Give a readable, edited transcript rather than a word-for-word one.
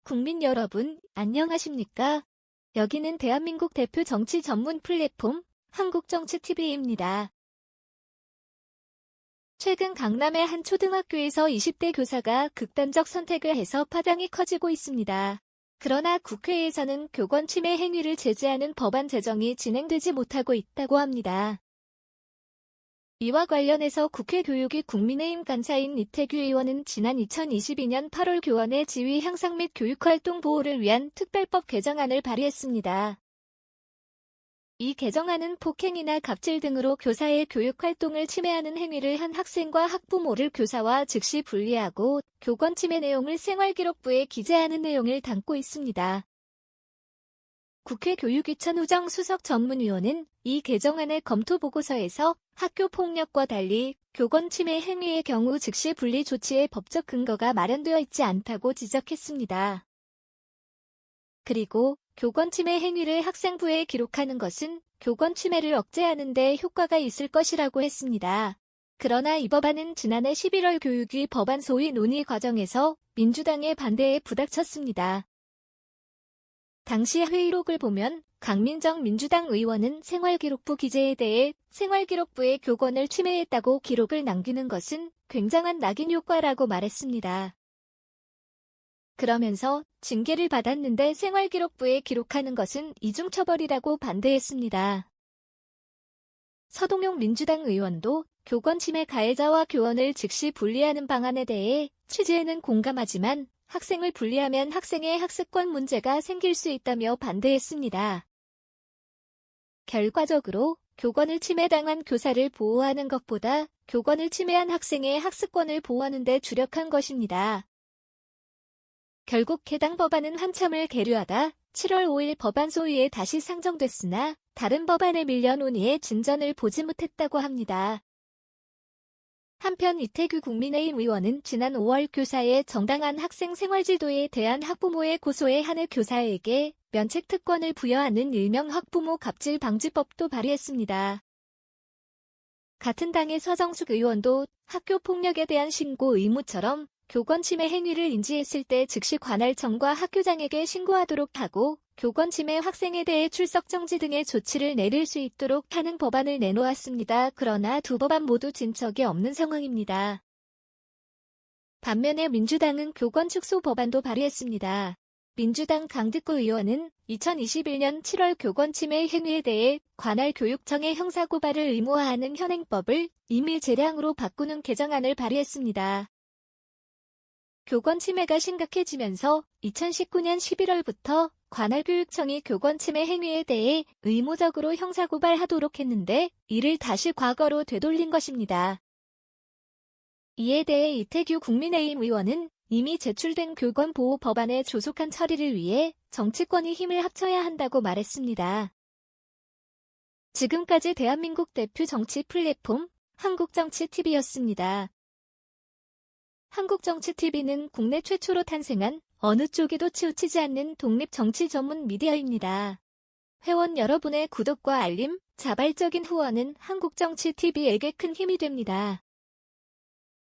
국민 여러분, 안녕하십니까? 여기는 대한민국 대표 정치 전문 플랫폼 한국정치TV입니다. 최근 강남의 한 초등학교에서 20대 교사가 극단적 선택을 해서 파장이 커지고 있습니다. 그러나 국회에서는 교권 침해 행위를 제재하는 법안 제정이 진행되지 못하고 있다고 합니다. 이와 관련해서 국회 교육위 국민의힘 간사인 이태규 의원은 지난 2022년 8월 교원의 지위 향상 및 교육활동 보호를 위한 특별법 개정안을 발의했습니다. 이 개정안은 폭행이나 갑질 등으로 교사의 교육활동을 침해하는 행위를 한 학생과 학부모를 교사와 즉시 분리하고 교권 침해 내용을 생활기록부에 기재하는 내용을 담고 있습니다. 국회 교육위 천우정 수석 전문위원은 이 개정안의 검토 보고서에서 학교 폭력과 달리 교권 침해 행위의 경우 즉시 분리 조치의 법적 근거가 마련되어 있지 않다고 지적했습니다. 그리고 교권 침해 행위를 학생부에 기록하는 것은 교권 침해를 억제하는 데 효과가 있을 것이라고 했습니다. 그러나 이 법안은 지난해 11월 교육위 법안 소위 논의 과정에서 민주당의 반대에 부닥쳤습니다. 당시 회의록을 보면 강민정 민주당 의원은 생활기록부 기재에 대해 생활기록부의 교권을 침해했다고 기록을 남기는 것은 굉장한 낙인 효과라고 말했습니다. 그러면서 징계를 받았는데 생활기록부에 기록하는 것은 이중처벌이라고 반대했습니다. 서동용 민주당 의원도 교권 침해 가해자와 교원을 즉시 분리하는 방안에 대해 취지에는 공감하지만 학생을 분리하면 학생의 학습권 문제가 생길 수 있다며 반대했습니다. 결과적으로 교권을 침해당한 교사를 보호하는 것보다 교권을 침해한 학생의 학습권을 보호하는 데 주력한 것입니다. 결국 해당 법안은 한참을 계류하다 7월 5일 법안 소위에 다시 상정됐으나 다른 법안에 밀려 논의에 진전을 보지 못했다고 합니다. 한편 이태규 국민의힘 의원은 지난 5월 교사의 정당한 학생 생활지도에 대한 학부모의 고소에 한해 교사에게 면책특권을 부여하는 일명 학부모 갑질 방지법도 발의했습니다. 같은 당의 서정숙 의원도 학교 폭력에 대한 신고 의무처럼 교권 침해 행위를 인지했을 때 즉시 관할청과 학교장에게 신고하도록 하고 교권 침해 학생에 대해 출석 정지 등의 조치를 내릴 수 있도록 하는 법안을 내놓았습니다. 그러나 두 법안 모두 진척이 없는 상황입니다. 반면에 민주당은 교권 축소 법안도 발의했습니다. 민주당 강득구 의원은 2021년 7월 교권 침해 행위에 대해 관할 교육청의 형사고발을 의무화하는 현행법을 임의 재량으로 바꾸는 개정안을 발의했습니다. 교권 침해가 심각해지면서 2019년 11월부터 관할교육청이 교권 침해 행위에 대해 의무적으로 형사고발하도록 했는데 이를 다시 과거로 되돌린 것입니다. 이에 대해 이태규 국민의힘 의원은 이미 제출된 교권 보호 법안의 조속한 처리를 위해 정치권이 힘을 합쳐야 한다고 말했습니다. 지금까지 대한민국 대표 정치 플랫폼 한국정치TV였습니다. 한국정치TV는 국내 최초로 탄생한 어느 쪽에도 치우치지 않는 독립 정치 전문 미디어입니다. 회원 여러분의 구독과 알림, 자발적인 후원은 한국정치TV에게 큰 힘이 됩니다.